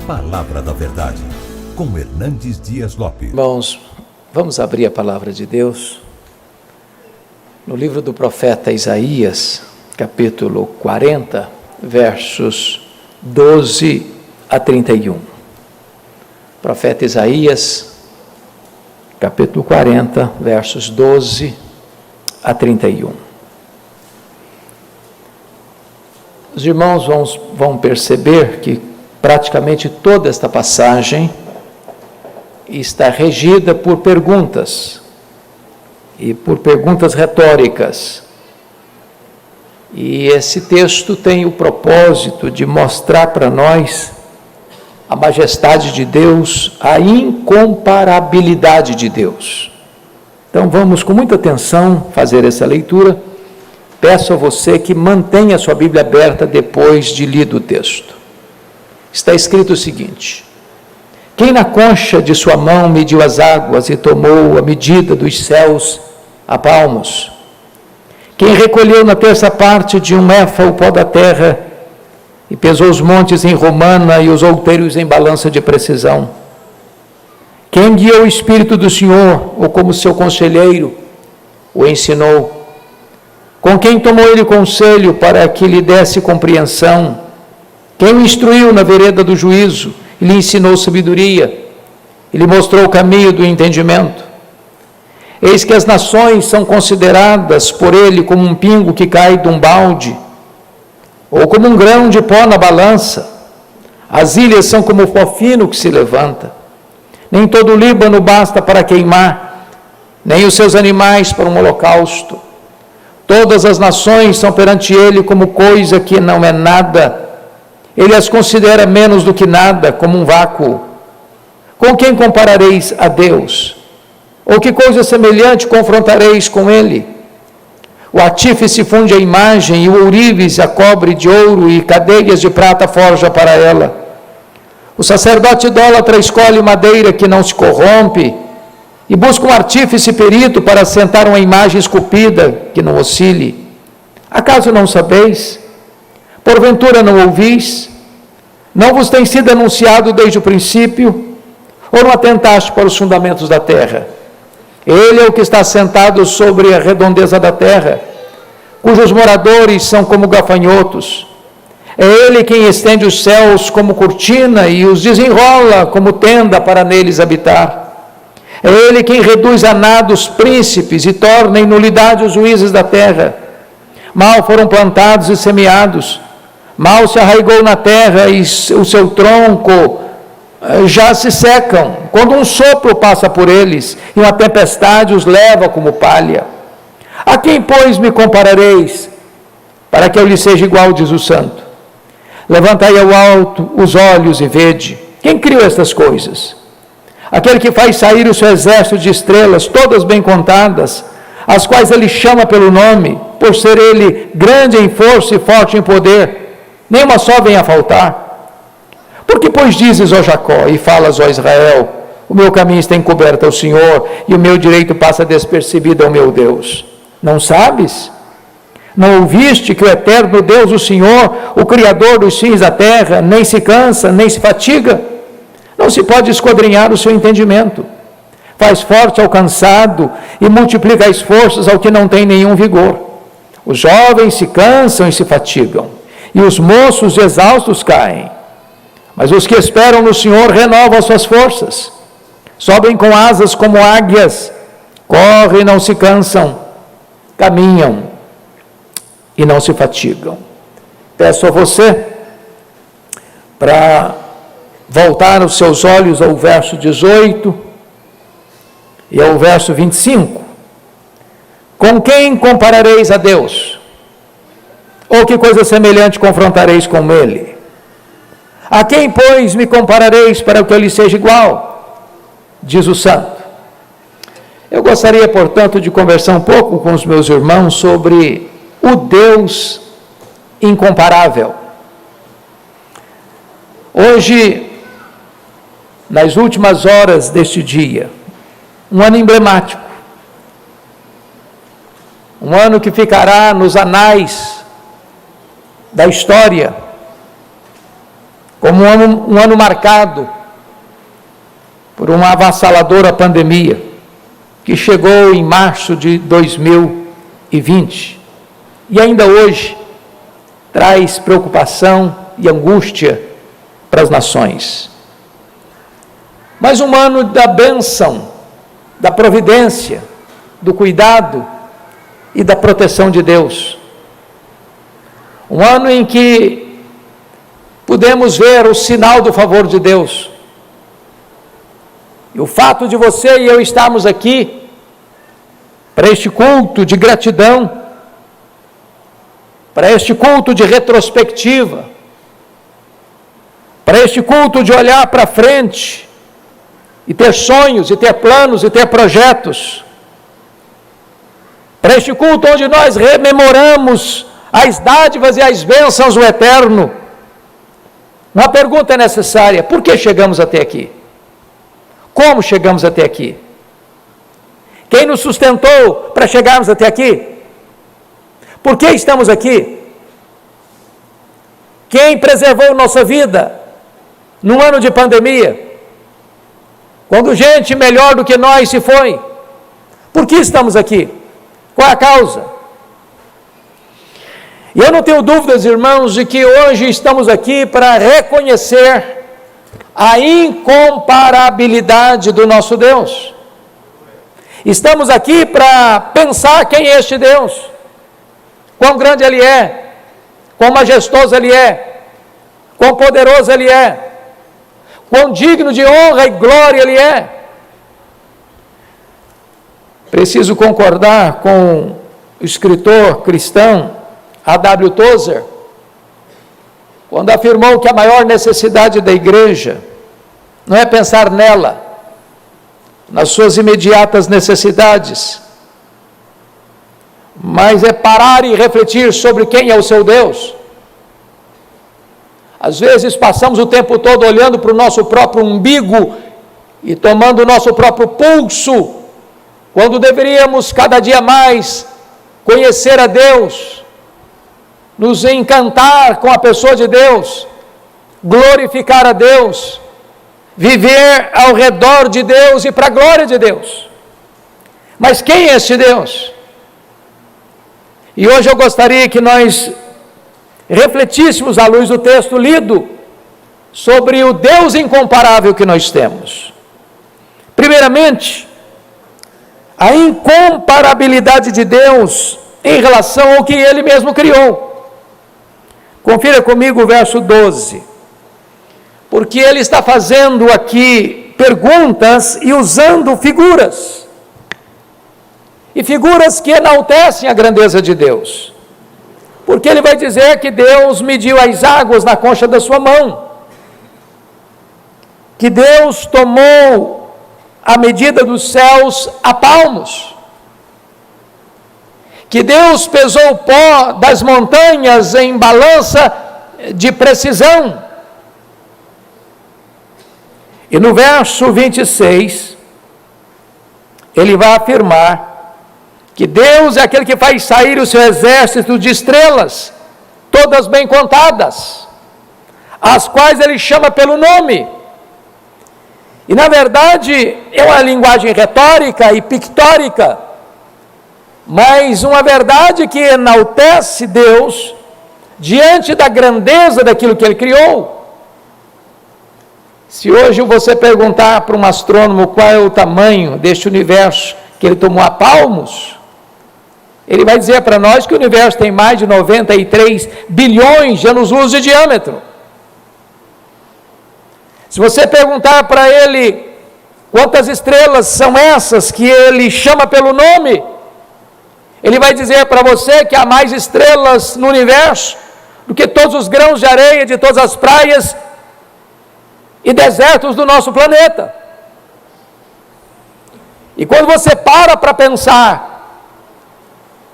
Palavra da Verdade, com Hernandes Dias Lopes. Irmãos, vamos abrir a Palavra de Deus no livro do profeta Isaías, capítulo 40, versos 12 a 31. Profeta Isaías, capítulo 40, versos 12 a 31. Os irmãos vão perceber que praticamente toda esta passagem está regida por perguntas, e por perguntas retóricas. E esse texto tem o propósito de mostrar para nós a majestade de Deus, a incomparabilidade de Deus. Então vamos com muita atenção fazer essa leitura. Peço a você que mantenha a sua Bíblia aberta depois de lido o texto. Está escrito o seguinte: quem na concha de sua mão mediu as águas e tomou a medida dos céus a palmos? Quem recolheu na terça parte de um éfa o pó da terra e pesou os montes em romana e os outeiros em balança de precisão? Quem guiou o Espírito do Senhor, ou como seu conselheiro, o ensinou? Com quem tomou ele conselho para que lhe desse compreensão? Quem o instruiu na vereda do juízo e lhe ensinou sabedoria e lhe mostrou o caminho do entendimento? Eis que as nações são consideradas por ele como um pingo que cai de um balde, ou como um grão de pó na balança. As ilhas são como o pó fino que se levanta. Nem todo o Líbano basta para queimar, nem os seus animais para um holocausto. Todas as nações são perante ele como coisa que não é nada. Ele as considera menos do que nada, como um vácuo. Com quem comparareis a Deus? Ou que coisa semelhante confrontareis com ele? O artífice funde a imagem, e o ourives a cobre de ouro, e cadeias de prata forja para ela. O sacerdote idólatra escolhe madeira que não se corrompe, e busca um artífice perito para assentar uma imagem esculpida que não oscile. Acaso não sabeis? Porventura não ouvis? Não vos tem sido anunciado desde o princípio? Ou não atentaste para os fundamentos da terra? Ele é o que está sentado sobre a redondeza da terra, cujos moradores são como gafanhotos. É ele quem estende os céus como cortina e os desenrola como tenda para neles habitar. É ele quem reduz a nada os príncipes e torna em nulidade os juízes da terra. Mal foram plantados e semeados, mal se arraigou na terra e o seu tronco já se secam, quando um sopro passa por eles e uma tempestade os leva como palha. A quem, pois, me comparareis, para que eu lhe seja igual, diz o santo? Levantai ao alto os olhos e vede. Quem criou estas coisas? Aquele que faz sair o seu exército de estrelas, todas bem contadas, as quais ele chama pelo nome, por ser ele grande em força e forte em poder, nenhuma só vem a faltar. Por que, pois, dizes, ó Jacó, e falas, ó Israel, o meu caminho está encoberto ao Senhor, e o meu direito passa despercebido ao meu Deus? Não sabes? Não ouviste que o eterno Deus, o Senhor, o Criador dos fins da terra, nem se cansa, nem se fatiga? Não se pode esquadrinhar o seu entendimento. Faz forte ao cansado e multiplica as forças ao que não tem nenhum vigor. Os jovens se cansam e se fatigam, e os moços exaustos caem. Mas os que esperam no Senhor renovam as suas forças. Sobem com asas como águias, correm e não se cansam, caminham e não se fatigam. Peço a você para voltar os seus olhos ao verso 18 e ao verso 25. Com quem comparareis a Deus? Ou que coisa semelhante confrontareis com ele? A quem, pois, me comparareis para que eu lhe seja igual? Diz o santo. Eu gostaria, portanto, de conversar um pouco com os meus irmãos sobre o Deus incomparável. Hoje, nas últimas horas deste dia, um ano emblemático, um ano que ficará nos anais da história, como um ano marcado por uma avassaladora pandemia, que chegou em março de 2020, e ainda hoje traz preocupação e angústia para as nações. Mas um ano da bênção, da providência, do cuidado e da proteção de Deus. Um ano em que pudemos ver o sinal do favor de Deus. E o fato de você e eu estarmos aqui para este culto de gratidão, para este culto de retrospectiva, para este culto de olhar para frente e ter sonhos, e ter planos, e ter projetos, para este culto onde nós rememoramos as dádivas e as bênçãos do eterno. Uma pergunta é necessária: por que chegamos até aqui? Como chegamos até aqui? Quem nos sustentou para chegarmos até aqui? Por que estamos aqui? Quem preservou nossa vida num ano de pandemia? Quando gente melhor do que nós se foi? Por que estamos aqui? Qual a causa? E eu não tenho dúvidas, irmãos, de que hoje estamos aqui para reconhecer a incomparabilidade do nosso Deus. Estamos aqui para pensar quem é este Deus, quão grande Ele é, quão majestoso Ele é, quão poderoso Ele é, quão digno de honra e glória Ele é. Preciso concordar com o escritor cristão A.W. Tozer, quando afirmou que a maior necessidade da igreja não é pensar nela, nas suas imediatas necessidades, mas é parar e refletir sobre quem é o seu Deus. Às vezes passamos o tempo todo olhando para o nosso próprio umbigo e tomando o nosso próprio pulso, quando deveríamos cada dia mais conhecer a Deus, nos encantar com a pessoa de Deus, glorificar a Deus, viver ao redor de Deus e para a glória de Deus. Mas quem é este Deus? E hoje eu gostaria que nós refletíssemos à luz do texto lido sobre o Deus incomparável que nós temos. Primeiramente, a incomparabilidade de Deus em relação ao que Ele mesmo criou. Confira comigo o verso 12, porque ele está fazendo aqui perguntas e usando figuras, e figuras que enaltecem a grandeza de Deus, porque ele vai dizer que Deus mediu as águas na concha da sua mão, que Deus tomou a medida dos céus a palmos, que Deus pesou o pó das montanhas em balança de precisão. E no verso 26, ele vai afirmar que Deus é aquele que faz sair o seu exército de estrelas, todas bem contadas, as quais ele chama pelo nome. E na verdade é uma linguagem retórica e pictórica, mas uma verdade que enaltece Deus diante da grandeza daquilo que Ele criou. Se hoje você perguntar para um astrônomo qual é o tamanho deste universo que ele tomou a palmos, ele vai dizer para nós que o universo tem mais de 93 bilhões de anos-luz de diâmetro. Se você perguntar para ele quantas estrelas são essas que ele chama pelo nome, ele vai dizer para você que há mais estrelas no universo do que todos os grãos de areia de todas as praias e desertos do nosso planeta. E quando você para pensar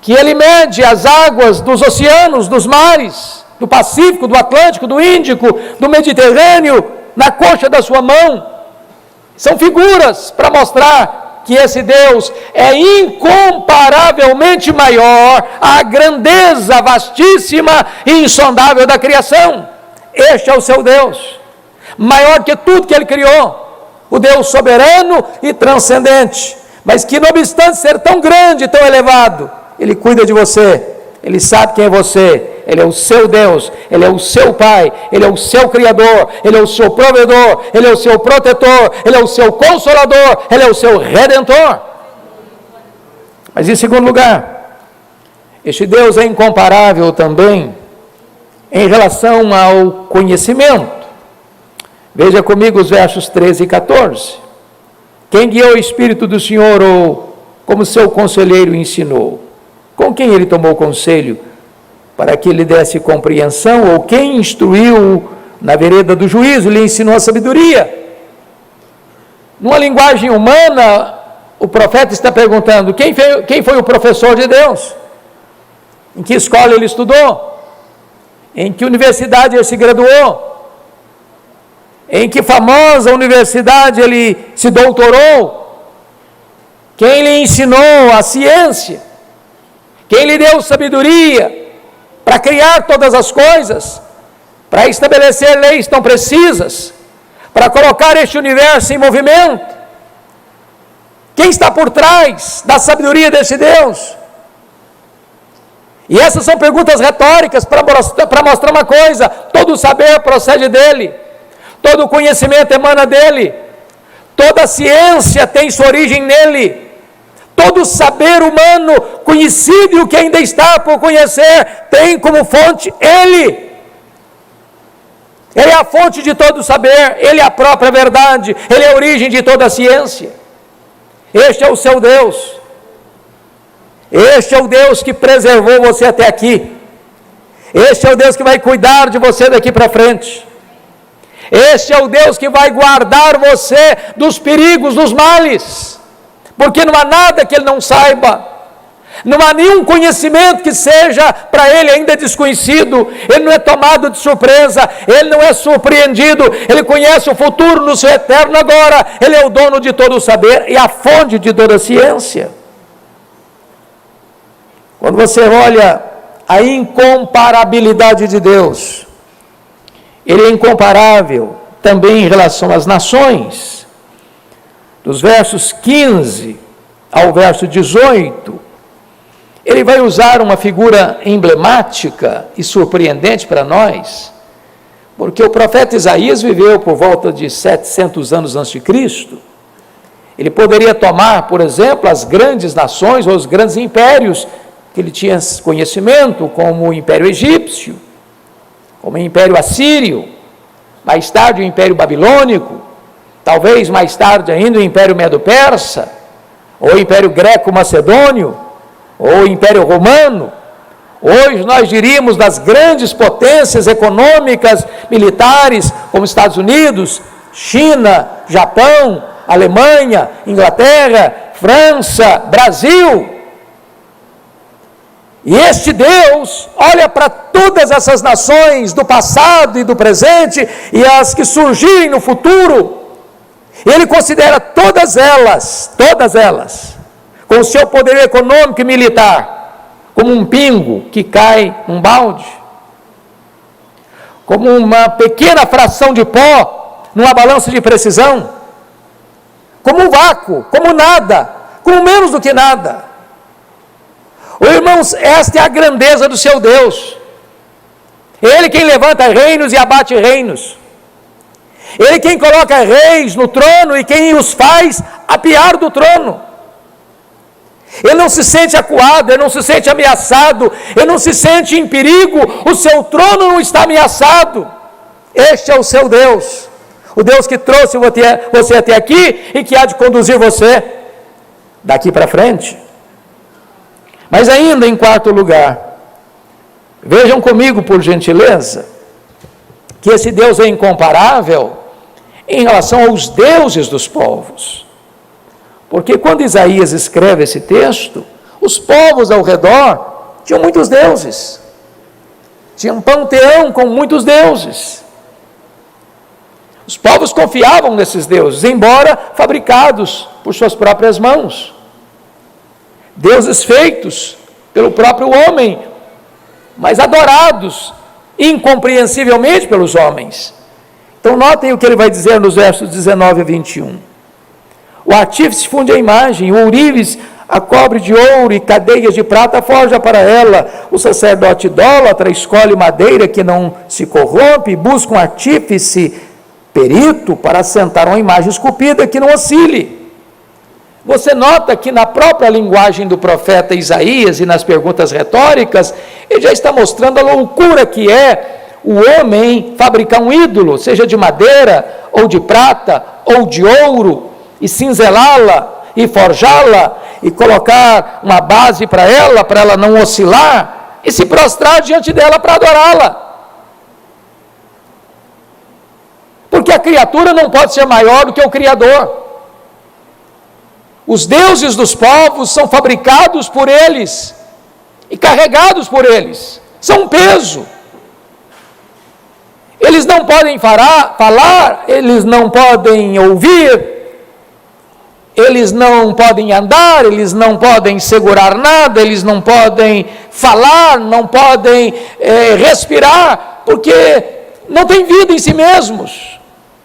que ele mede as águas dos oceanos, dos mares, do Pacífico, do Atlântico, do Índico, do Mediterrâneo, na concha da sua mão, são figuras para mostrar que esse Deus é incomparavelmente maior à grandeza vastíssima e insondável da criação. Este é o seu Deus, maior que tudo que Ele criou, o Deus soberano e transcendente, mas que não obstante ser tão grande, tão elevado, Ele cuida de você, Ele sabe quem é você, Ele é o seu Deus, Ele é o seu Pai, Ele é o seu Criador, Ele é o seu provedor, Ele é o seu protetor, Ele é o seu consolador, Ele é o seu Redentor. Mas em segundo lugar, este Deus é incomparável também em relação ao conhecimento. Veja comigo os versos 13 e 14. Quem guiou o Espírito do Senhor ou como seu conselheiro ensinou? Com quem ele tomou conselho para que lhe desse compreensão? Ou quem instruiu na vereda do juízo, lhe ensinou a sabedoria? Numa linguagem humana, o profeta está perguntando: quem foi o professor de Deus? Em que escola ele estudou? Em que universidade ele se graduou? Em que famosa universidade ele se doutorou? Quem lhe ensinou a ciência? Quem lhe deu sabedoria para criar todas as coisas, para estabelecer leis tão precisas, para colocar este universo em movimento? Quem está por trás da sabedoria desse Deus? E essas são perguntas retóricas para mostrar uma coisa: todo saber procede dele, todo conhecimento emana dele, toda ciência tem sua origem nele, todo saber humano conhecido e o que ainda está por conhecer tem como fonte ele. Ele é a fonte de todo saber, ele é a própria verdade, ele é a origem de toda a ciência. Este é o seu Deus. Este é o Deus que preservou você até aqui. Este é o Deus que vai cuidar de você daqui para frente. Este é o Deus que vai guardar você dos perigos, dos males, porque não há nada que Ele não saiba, não há nenhum conhecimento que seja para Ele ainda desconhecido. Ele não é tomado de surpresa, Ele não é surpreendido, Ele conhece o futuro no seu eterno agora. Ele é o dono de todo o saber e a fonte de toda a ciência. Quando você olha a incomparabilidade de Deus, Ele é incomparável também em relação às nações. Dos versos 15 ao verso 18, ele vai usar uma figura emblemática e surpreendente para nós, porque o profeta Isaías viveu por volta de 700 anos antes de Cristo. Ele poderia tomar, por exemplo, as grandes nações ou os grandes impérios que ele tinha conhecimento, como o Império Egípcio, como o Império Assírio, mais tarde o Império Babilônico, talvez mais tarde ainda o Império Medo-Persa, ou o Império Greco-Macedônio, ou o Império Romano. Hoje nós diríamos das grandes potências econômicas, militares, como Estados Unidos, China, Japão, Alemanha, Inglaterra, França, Brasil. E este Deus olha para todas essas nações do passado e do presente e as que surgirem no futuro. Ele considera todas elas, com o seu poder econômico e militar, como um pingo que cai num balde, como uma pequena fração de pó numa balança de precisão, como um vácuo, como nada, como menos do que nada. Irmãos, esta é a grandeza do seu Deus. Ele quem levanta reinos e abate reinos. Ele quem coloca reis no trono e quem os faz apiar do trono. Ele não se sente acuado, ele não se sente ameaçado, ele não se sente em perigo, o seu trono não está ameaçado. Este é o seu Deus, o Deus que trouxe você até aqui e que há de conduzir você daqui para frente. Mas ainda em quarto lugar, vejam comigo por gentileza, que esse Deus é incomparável em relação aos deuses dos povos. Porque quando Isaías escreve esse texto, os povos ao redor tinham muitos deuses. Tinha um panteão com muitos deuses. Os povos confiavam nesses deuses, embora fabricados por suas próprias mãos. Deuses feitos pelo próprio homem, mas adorados incompreensivelmente pelos homens. Então notem o que ele vai dizer nos versos 19 a 21. O artífice funde a imagem, o ourives a cobre de ouro e cadeias de prata forja para ela. O sacerdote idólatra escolhe madeira que não se corrompe e busca um artífice perito para assentar uma imagem esculpida que não oscile. Você nota que na própria linguagem do profeta Isaías e nas perguntas retóricas, ele já está mostrando a loucura que é o homem fabricar um ídolo, seja de madeira, ou de prata, ou de ouro, e cinzelá-la, e forjá-la, e colocar uma base para ela não oscilar, e se prostrar diante dela para adorá-la. Porque a criatura não pode ser maior do que o Criador. Os deuses dos povos são fabricados por eles e carregados por eles, são um peso. Eles não podem falar, eles não podem ouvir, eles não podem andar, eles não podem segurar nada, eles não podem falar, não podem respirar, porque não têm vida em si mesmos.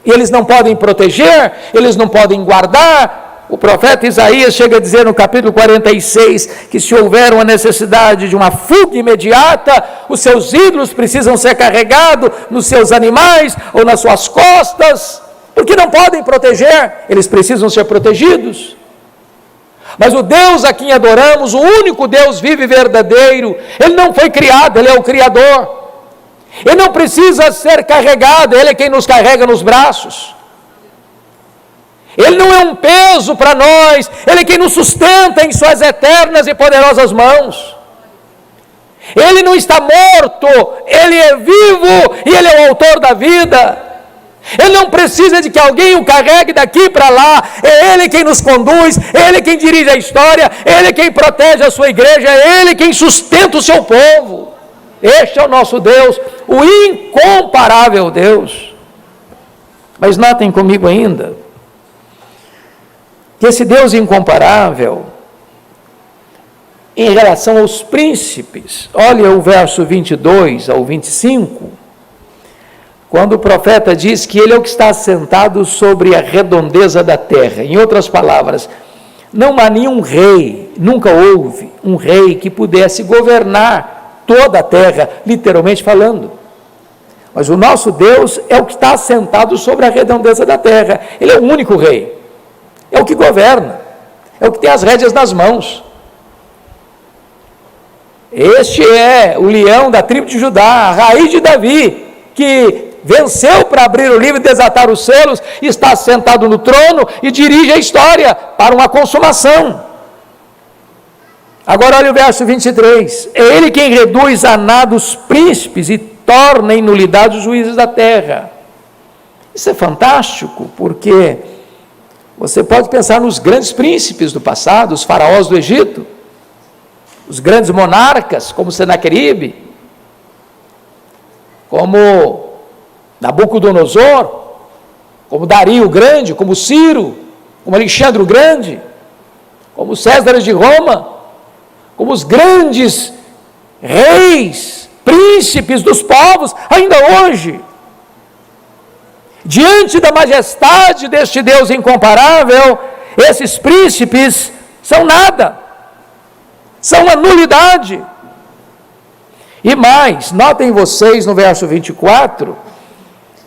E eles não podem proteger, eles não podem guardar. O profeta Isaías chega a dizer no capítulo 46 que se houver uma necessidade de uma fuga imediata, os seus ídolos precisam ser carregados nos seus animais ou nas suas costas, porque não podem proteger, eles precisam ser protegidos. Mas o Deus a quem adoramos, o único Deus vivo e verdadeiro, ele não foi criado, ele é o Criador. Ele não precisa ser carregado, ele é quem nos carrega nos braços. Ele não é um peso para nós, ele é quem nos sustenta em suas eternas e poderosas mãos. Ele não está morto, ele é vivo e ele é o autor da vida. Ele não precisa de que alguém o carregue daqui para lá, é ele quem nos conduz, é ele quem dirige a história, é ele quem protege a sua igreja, é ele quem sustenta o seu povo. Este é o nosso Deus, o incomparável Deus. Mas notem comigo ainda, que esse Deus incomparável, em relação aos príncipes, olha o verso 22 ao 25, quando o profeta diz que ele é o que está assentado sobre a redondeza da terra. Em outras palavras, não há nenhum rei, nunca houve um rei que pudesse governar toda a terra, literalmente falando. Mas o nosso Deus é o que está assentado sobre a redondeza da terra. Ele é o único rei, é o que governa, é o que tem as rédeas nas mãos. Este é o leão da tribo de Judá, a raiz de Davi, que venceu para abrir o livro e desatar os selos, está sentado no trono e dirige a história para uma consumação. Agora olha o verso 23, é ele quem reduz a nada os príncipes e torna em nulidade os juízes da terra. Isso é fantástico, porque você pode pensar nos grandes príncipes do passado, os faraós do Egito, os grandes monarcas, como Senaqueribe, como Nabucodonosor, como Dario o Grande, como Ciro, como Alexandre o Grande, como César de Roma, como os grandes reis, príncipes dos povos, ainda hoje. Diante da majestade deste Deus incomparável, esses príncipes são nada, são uma nulidade. E mais, notem vocês no verso 24,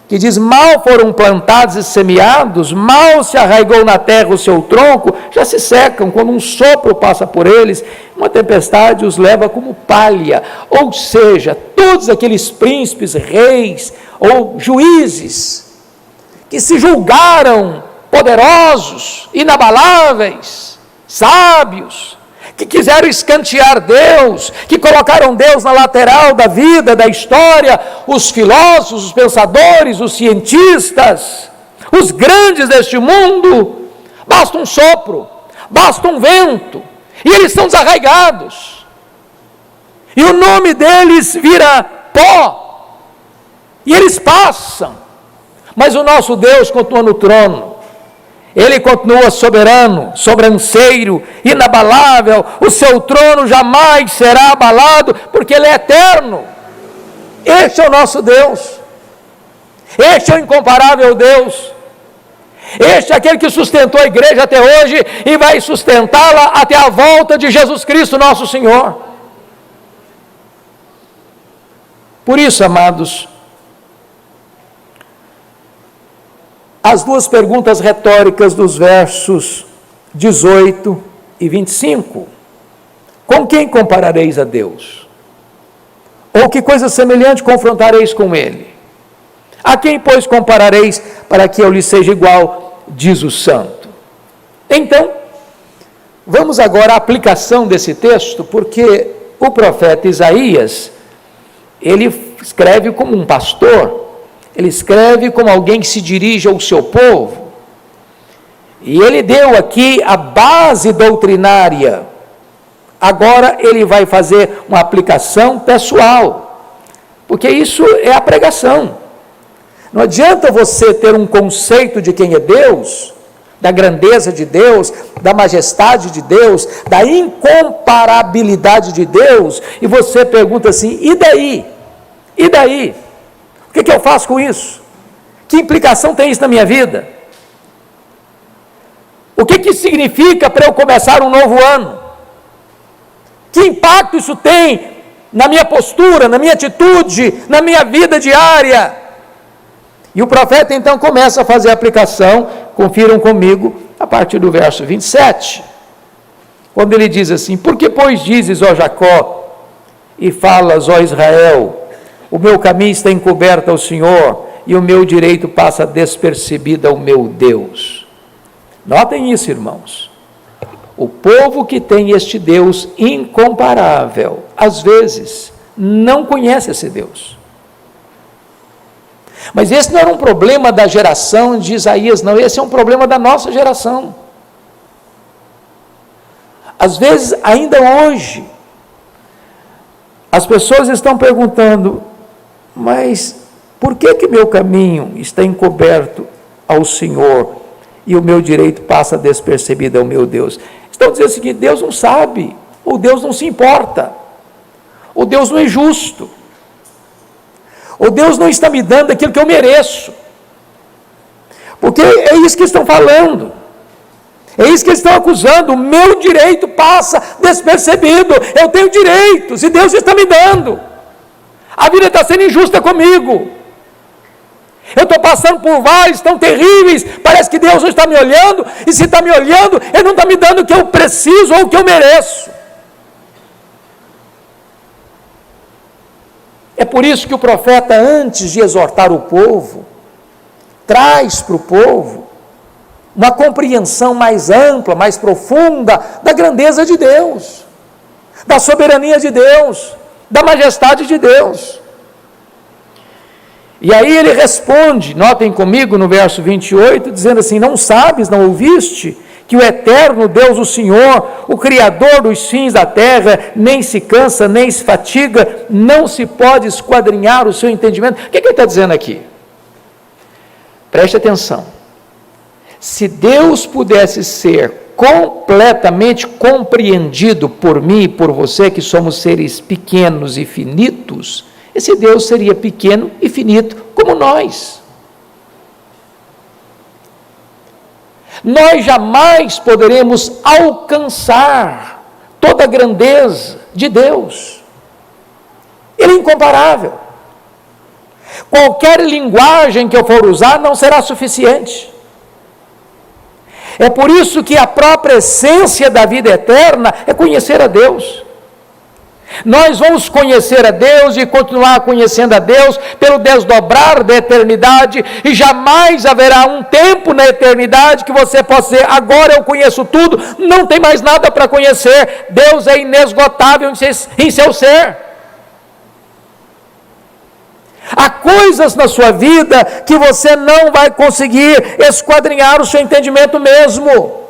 que diz, mal foram plantados e semeados, mal se arraigou na terra o seu tronco, já se secam, quando um sopro passa por eles, uma tempestade os leva como palha. Ou seja, todos aqueles príncipes, reis ou juízes, que se julgaram poderosos, inabaláveis, sábios, que quiseram escantear Deus, que colocaram Deus na lateral da vida, da história, os filósofos, os pensadores, os cientistas, os grandes deste mundo, basta um sopro, basta um vento, e eles são desarraigados, e o nome deles vira pó, e eles passam, mas o nosso Deus continua no trono. Ele continua soberano, sobranceiro, inabalável, o seu trono jamais será abalado, porque ele é eterno. Este é o nosso Deus. Este é o incomparável Deus. Este é aquele que sustentou a igreja até hoje e vai sustentá-la até a volta de Jesus Cristo, nosso Senhor. Por isso, amados, as duas perguntas retóricas dos versos 18 e 25. Com quem comparareis a Deus? Ou que coisa semelhante confrontareis com Ele? A quem, pois, comparareis para que eu lhe seja igual, diz o santo. Então, vamos agora à aplicação desse texto, porque o profeta Isaías, ele escreve como um pastor, ele escreve como alguém que se dirige ao seu povo, e ele deu aqui a base doutrinária. Agora ele vai fazer uma aplicação pessoal, porque isso é a pregação. Não adianta você ter um conceito de quem é Deus, da grandeza de Deus, da majestade de Deus, da incomparabilidade de Deus, e você pergunta assim, e daí? E daí? O que eu faço com isso? Que implicação tem isso na minha vida? O que significa para eu começar um novo ano? Que impacto isso tem na minha postura, na minha atitude, na minha vida diária? E o profeta então começa a fazer a aplicação, confiram comigo, a partir do verso 27, quando ele diz assim, por que pois dizes, ó Jacó, e falas, ó Israel, o meu caminho está encoberto ao Senhor, e o meu direito passa despercebido ao meu Deus. Notem isso, irmãos. O povo que tem este Deus incomparável, às vezes, não conhece esse Deus. Mas esse não era um problema da geração de Isaías, não, esse é um problema da nossa geração. Às vezes, ainda hoje, as pessoas estão perguntando, mas por que meu caminho está encoberto ao Senhor e o meu direito passa despercebido ao meu Deus? Estão dizendo o seguinte, Deus não sabe, ou Deus não se importa, ou Deus não é justo, ou Deus não está me dando aquilo que eu mereço, porque é isso que estão falando, é isso que eles estão acusando, o meu direito passa despercebido, eu tenho direitos, e Deus está me dando, a vida está sendo injusta comigo, eu estou passando por vales tão terríveis, parece que Deus não está me olhando, e se está me olhando, Ele não está me dando o que eu preciso ou o que eu mereço. É por isso que o profeta, antes de exortar o povo, traz para o povo uma compreensão mais ampla, mais profunda da grandeza de Deus, da soberania de Deus, da majestade de Deus. E aí ele responde, notem comigo no verso 28, dizendo assim, não sabes, não ouviste, que o eterno Deus, o Senhor, o Criador dos fins da terra, nem se cansa, nem se fatiga, não se pode esquadrinhar o seu entendimento. O que ele está dizendo aqui? Preste atenção. Se Deus pudesse ser completamente compreendido por mim e por você, que somos seres pequenos e finitos, esse Deus seria pequeno e finito como nós. Nós jamais poderemos alcançar toda a grandeza de Deus. Ele é incomparável. Qualquer linguagem que eu for usar não será suficiente. É por isso que a própria essência da vida eterna é conhecer a Deus. Nós vamos conhecer a Deus e continuar conhecendo a Deus pelo desdobrar da eternidade, e jamais haverá um tempo na eternidade que você possa dizer, agora eu conheço tudo, não tem mais nada para conhecer. Deus é inesgotável em seu ser. Há coisas na sua vida que você não vai conseguir esquadrinhar o seu entendimento mesmo.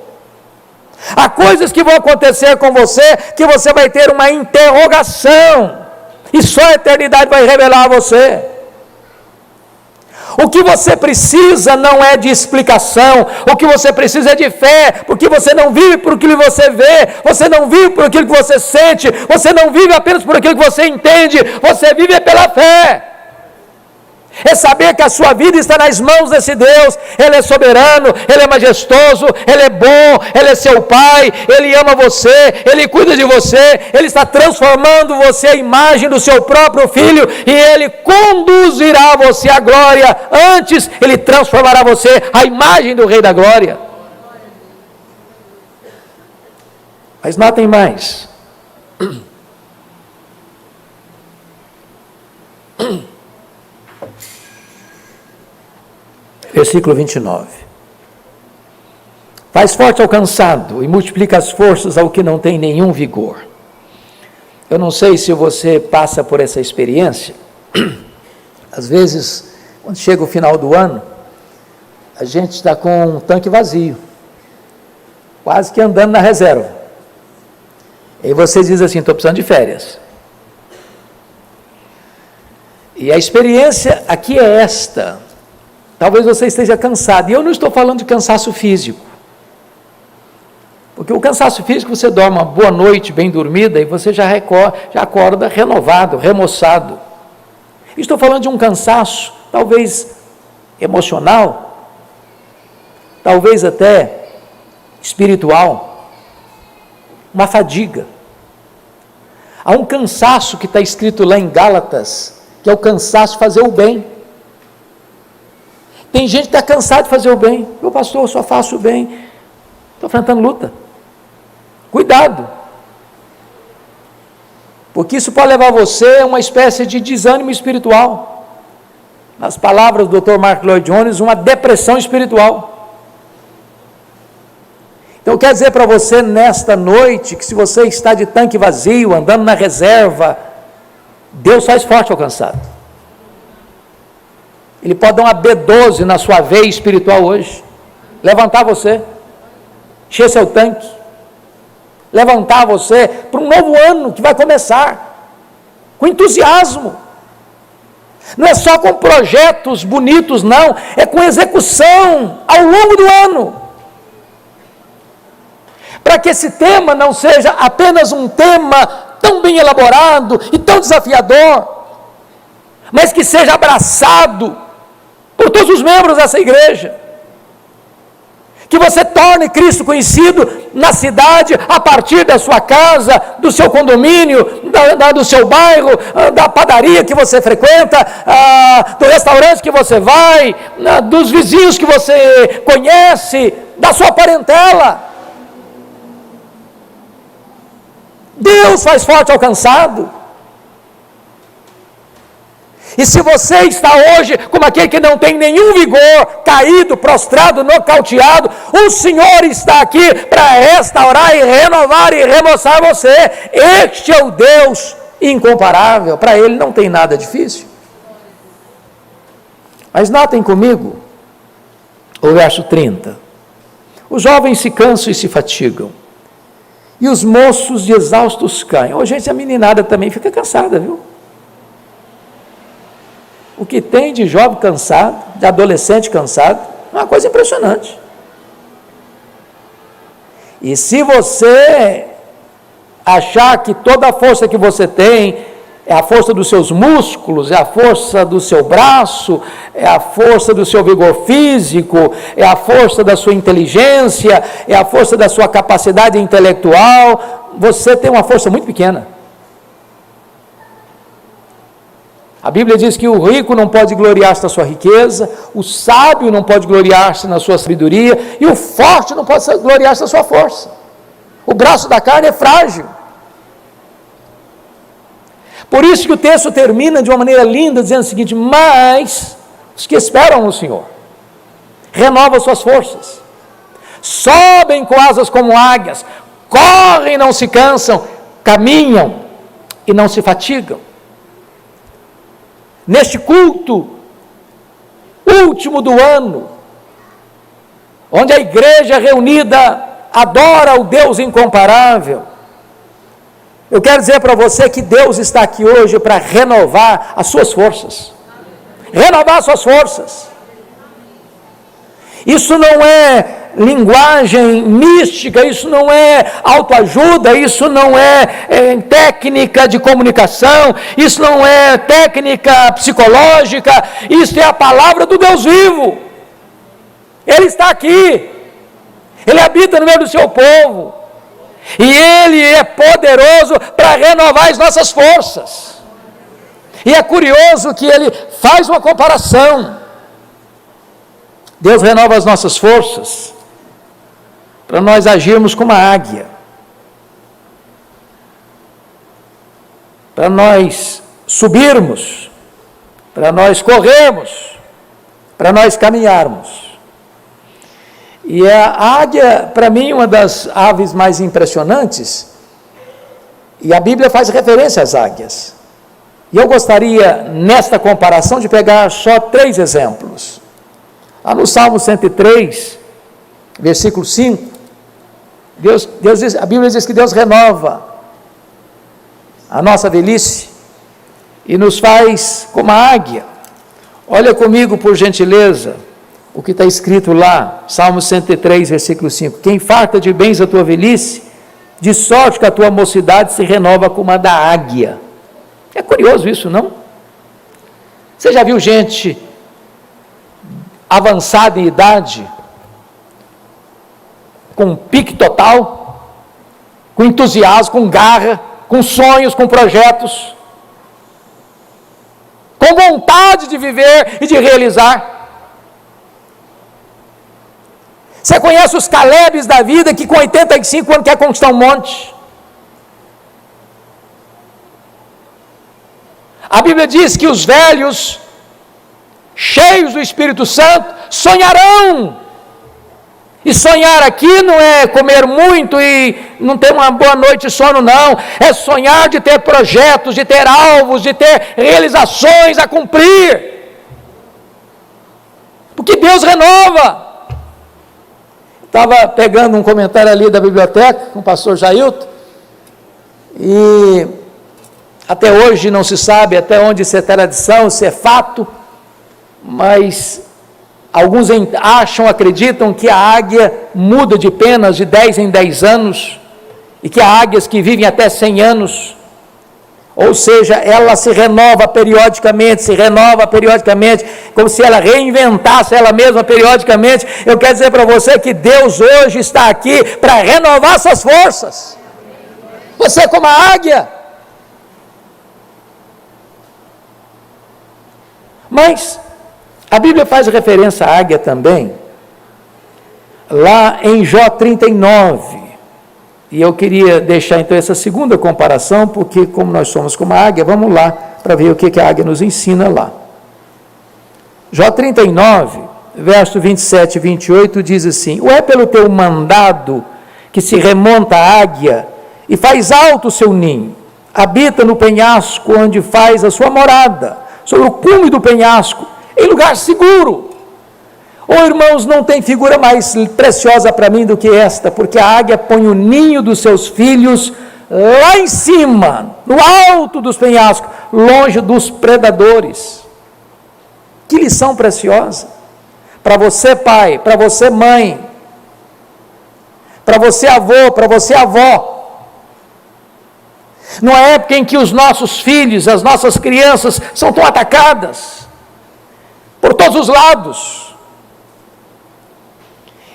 Há coisas que vão acontecer com você, que você vai ter uma interrogação, e só a eternidade vai revelar a você. O que você precisa não é de explicação, o que você precisa é de fé, porque você não vive por aquilo que você vê, você não vive por aquilo que você sente, você não vive apenas por aquilo que você entende, você vive pela fé. É saber que a sua vida está nas mãos desse Deus. Ele é soberano, Ele é majestoso, Ele é bom, Ele é seu Pai, Ele ama você, Ele cuida de você, Ele está transformando você à imagem do seu próprio Filho, e Ele conduzirá você à glória. Antes, Ele transformará você à imagem do Rei da Glória. Mas notem mais. Versículo 29. Faz forte ao cansado e multiplica as forças ao que não tem nenhum vigor. Eu não sei se você passa por essa experiência. Às vezes, quando chega o final do ano, a gente está com um tanque vazio, quase que andando na reserva. E você diz assim: estou precisando de férias. E a experiência aqui é esta. Talvez você esteja cansado, e eu não estou falando de cansaço físico, porque o cansaço físico, você dorme uma boa noite bem dormida e você já acorda renovado, remoçado. Estou falando de um cansaço, talvez emocional, talvez até espiritual, uma fadiga. Há um cansaço que está escrito lá em Gálatas, que é o cansaço de fazer o bem. Tem gente que está cansado de fazer o bem. Meu pastor, eu só faço o bem. Estou enfrentando luta. Cuidado. Porque isso pode levar você a uma espécie de desânimo espiritual. Nas palavras do Dr. Mark Lloyd Jones, uma depressão espiritual. Então, eu quero dizer para você nesta noite, que se você está de tanque vazio, andando na reserva, Deus faz forte ao cansado. Ele pode dar uma B12 na sua veia espiritual hoje, levantar você, encher seu tanque, levantar você para um novo ano que vai começar, com entusiasmo. Não é só com projetos bonitos, não, é com execução ao longo do ano. Para que esse tema não seja apenas um tema tão bem elaborado e tão desafiador, mas que seja abraçado por todos os membros dessa igreja, que você torne Cristo conhecido na cidade, a partir da sua casa, do seu condomínio, do seu bairro, da padaria que você frequenta, do restaurante que você vai, dos vizinhos que você conhece, da sua parentela. Deus faz forte ao cansado. E se você está hoje como aquele que não tem nenhum vigor, caído, prostrado, nocauteado, o Senhor está aqui para restaurar e renovar e remoçar você. Este é o Deus incomparável, para Ele não tem nada difícil. Mas notem comigo o verso 30. Os jovens se cansam e se fatigam, e os moços de exaustos caem. Ô, gente, a meninada também fica cansada, viu? O que tem de jovem cansado, de adolescente cansado, é uma coisa impressionante. E se você achar que toda a força que você tem é a força dos seus músculos, é a força do seu braço, é a força do seu vigor físico, é a força da sua inteligência, é a força da sua capacidade intelectual, você tem uma força muito pequena. A Bíblia diz que o rico não pode gloriar-se na sua riqueza, o sábio não pode gloriar-se na sua sabedoria, e o forte não pode gloriar-se na sua força. O braço da carne é frágil. Por isso que o texto termina de uma maneira linda, dizendo o seguinte: mas os que esperam no Senhor renovam suas forças, sobem com asas como águias, correm e não se cansam, caminham e não se fatigam. Neste culto último do ano, onde a igreja reunida adora o Deus incomparável, eu quero dizer para você que Deus está aqui hoje para renovar as suas forças. renovar suas forças. Isso não é linguagem mística, isso não é autoajuda, isso não é técnica de comunicação, isso não é técnica psicológica, isso é a palavra do Deus vivo. Ele está aqui, Ele habita no meio do seu povo, e Ele é poderoso para renovar as nossas forças. E é curioso que Ele faz uma comparação. Deus renova as nossas forças para nós agirmos como a águia, para nós subirmos, para nós corrermos, para nós caminharmos. E a águia, para mim, uma das aves mais impressionantes, e a Bíblia faz referência às águias. E eu gostaria, nesta comparação, de pegar só 3 exemplos. Lá no Salmo 103, versículo 5, Deus diz, a Bíblia diz que Deus renova a nossa velhice e nos faz como a águia. Olha comigo, por gentileza, o que está escrito lá, Salmo 103, versículo 5. Quem farta de bens a tua velhice, de sorte que a tua mocidade se renova como a da águia. É curioso isso, não? Você já viu gente avançada em idade, com pique total, com entusiasmo, com garra, com sonhos, com projetos, com vontade de viver e de realizar? Você conhece os Calebes da vida que com 85 anos quer conquistar um monte? A Bíblia diz que os velhos, cheios do Espírito Santo, sonharão. E sonhar aqui não é comer muito e não ter uma boa noite de sono, não. É sonhar de ter projetos, de ter alvos, de ter realizações a cumprir. Porque Deus renova. Estava pegando um comentário ali da biblioteca com o pastor Jailton, e até hoje não se sabe até onde isso é tradição, se é fato, mas alguns acham, acreditam que a águia muda de penas de 10 em 10 anos, e que há águias que vivem até 100 anos, ou seja, ela se renova periodicamente, como se ela reinventasse ela mesma periodicamente. Eu quero dizer para você que Deus hoje está aqui para renovar suas forças. Você é como a águia. Mas a Bíblia faz referência à águia também, lá em Jó 39, e eu queria deixar então essa segunda comparação, porque como nós somos como a águia, vamos lá para ver o que a águia nos ensina lá. Jó 39, verso 27 e 28 diz assim: ou é pelo teu mandado que se remonta a águia e faz alto o seu ninho, habita no penhasco onde faz a sua morada, sobre o cume do penhasco, em lugar seguro. Irmãos, não tem figura mais preciosa para mim do que esta, porque a águia põe o ninho dos seus filhos lá em cima, no alto dos penhascos, longe dos predadores. Que lição preciosa para você, pai, para você, mãe, para você, avô, para você, avó. Numa época em que os nossos filhos, as nossas crianças são tão atacadas por todos os lados.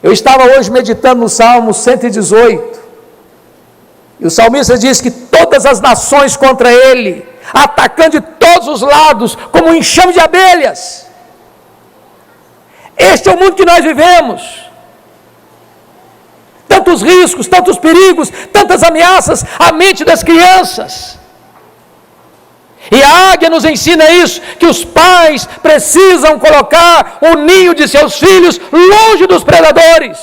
Eu estava hoje meditando no Salmo 118, e o salmista diz que todas as nações contra ele, atacando de todos os lados, como um enxame de abelhas. Este é o mundo que nós vivemos. Tantos riscos, tantos perigos, tantas ameaças à mente das crianças. E a águia nos ensina isso, que os pais precisam colocar o ninho de seus filhos longe dos predadores,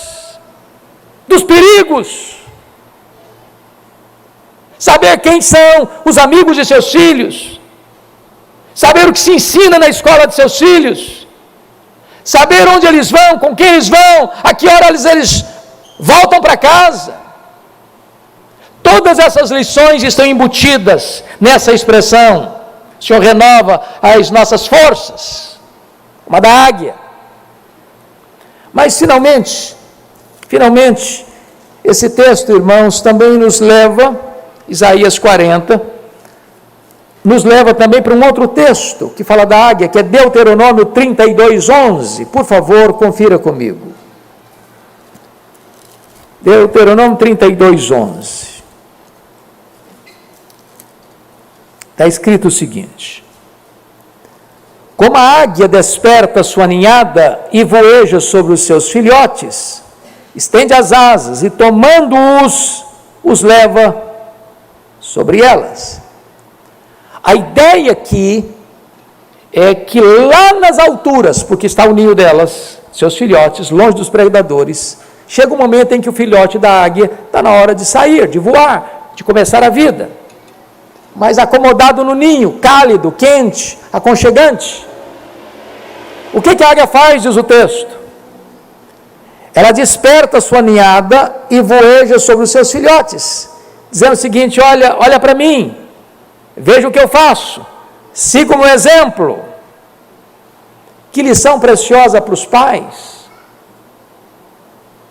dos perigos. Saber quem são os amigos de seus filhos, saber o que se ensina na escola de seus filhos, saber onde eles vão, com quem eles vão, a que hora eles voltam para casa. Todas essas lições estão embutidas nessa expressão: o Senhor renova as nossas forças. uma da águia. Mas finalmente, esse texto, irmãos, também nos leva, Isaías 40, nos leva também para um outro texto que fala da águia, que é Deuteronômio 32:11. Por favor, confira comigo. Deuteronômio 32:11. Está escrito o seguinte: como a águia desperta sua ninhada e voeja sobre os seus filhotes, estende as asas e tomando-os, os leva sobre elas. A ideia aqui é que lá nas alturas, porque está o ninho delas, seus filhotes, longe dos predadores, chega um momento em que o filhote da águia está na hora de sair, de voar, de começar a vida. Mas acomodado no ninho, cálido, quente, aconchegante. O que a águia faz, diz o texto? Ela desperta sua ninhada e voeja sobre os seus filhotes, dizendo o seguinte: olha para mim, veja o que eu faço, siga o meu exemplo. Que lição preciosa para os pais.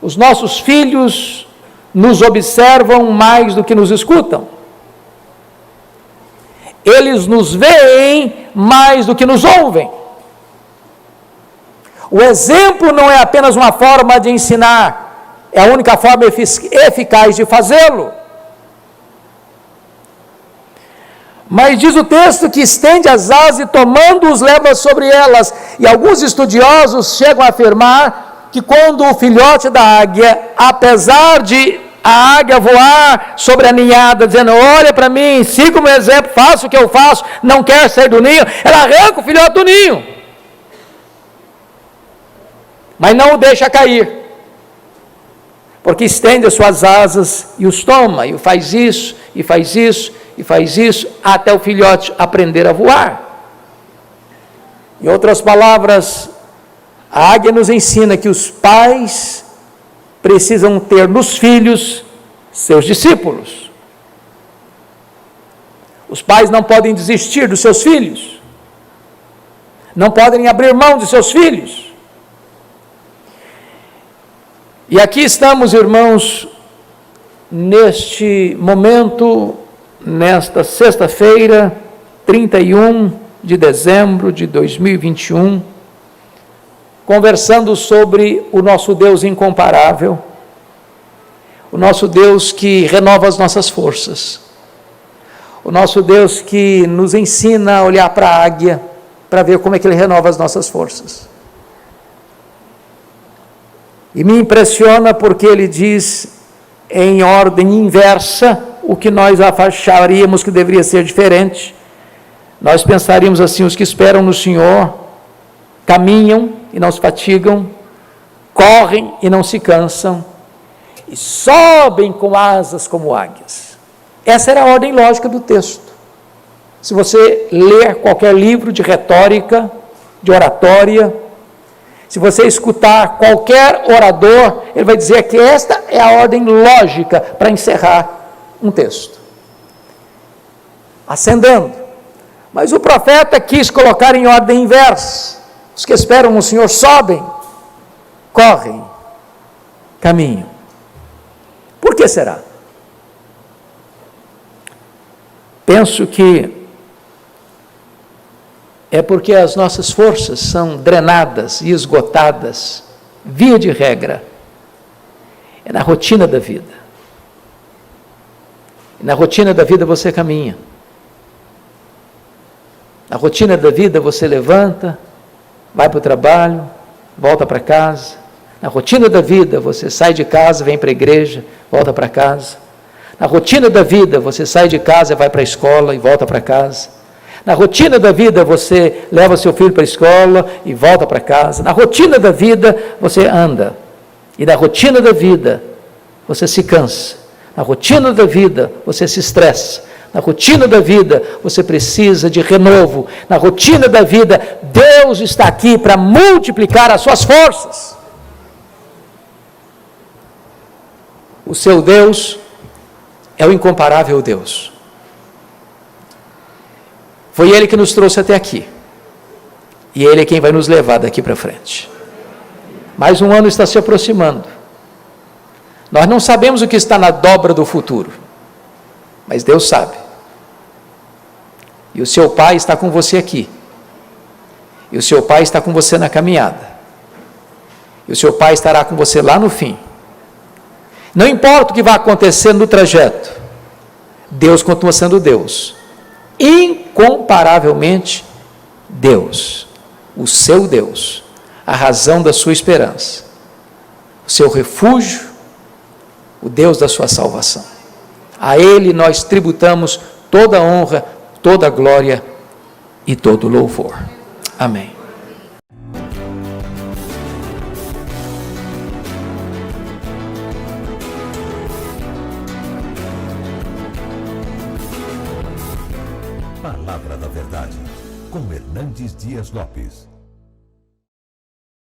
Os nossos filhos nos observam mais do que nos escutam. Eles nos veem mais do que nos ouvem. O exemplo não é apenas uma forma de ensinar, é a única forma eficaz de fazê-lo. Mas diz o texto que estende as asas e tomando-os leva sobre elas. E alguns estudiosos chegam a afirmar que quando o filhote da águia, apesar de a águia voar sobre a ninhada, dizendo: olha para mim, siga o meu exemplo, faça o que eu faço, não quer sair do ninho, ela arranca o filhote do ninho, mas não o deixa cair, porque estende as suas asas e os toma, e faz isso, e faz isso, e faz isso, até o filhote aprender a voar. Em outras palavras, a águia nos ensina que os pais precisam ter nos filhos seus discípulos. Os pais não podem desistir dos seus filhos, não podem abrir mão de seus filhos. E aqui estamos, irmãos, neste momento, nesta sexta-feira, 31 de dezembro de 2021, conversando sobre o nosso Deus incomparável, o nosso Deus que renova as nossas forças, o nosso Deus que nos ensina a olhar para a águia, para ver como é que Ele renova as nossas forças. E me impressiona porque Ele diz em ordem inversa o que nós acharíamos que deveria ser diferente. Nós pensaríamos assim: os que esperam no Senhor caminham e não se fatigam, correm e não se cansam, e sobem com asas como águias. Essa era a ordem lógica do texto. Se você ler qualquer livro de retórica, de oratória, se você escutar qualquer orador, ele vai dizer que esta é a ordem lógica para encerrar um texto. Ascendendo. Mas o profeta quis colocar em ordem inversa. Os que esperam no Senhor sobem, correm, caminham. Por que será? Penso que é porque as nossas forças são drenadas e esgotadas, via de regra, é na rotina da vida. E na rotina da vida você caminha. Na rotina da vida você levanta, vai para o trabalho, volta para casa. Na rotina da vida, você sai de casa, vem para a igreja, volta para casa. Na rotina da vida, você sai de casa, vai para a escola e volta para casa. Na rotina da vida, você leva seu filho para a escola e volta para casa. Na rotina da vida, você anda. E na rotina da vida, você se cansa. Na rotina da vida, você se estressa. Na rotina da vida, você precisa de renovo. Na rotina da vida, Deus está aqui para multiplicar as suas forças. O seu Deus é o incomparável Deus. Foi Ele que nos trouxe até aqui. E Ele é quem vai nos levar daqui para frente. Mais um ano está se aproximando. Nós não sabemos o que está na dobra do futuro, mas Deus sabe. E o seu Pai está com você aqui. E o seu Pai está com você na caminhada. E o seu Pai estará com você lá no fim. Não importa o que vai acontecer no trajeto, Deus continua sendo Deus. Incomparavelmente Deus. O seu Deus. A razão da sua esperança. O seu refúgio. O Deus da sua salvação. A Ele nós tributamos toda a honra, toda a glória e todo o louvor. Amém. Palavra da Verdade, com Hernandes Dias Lopes.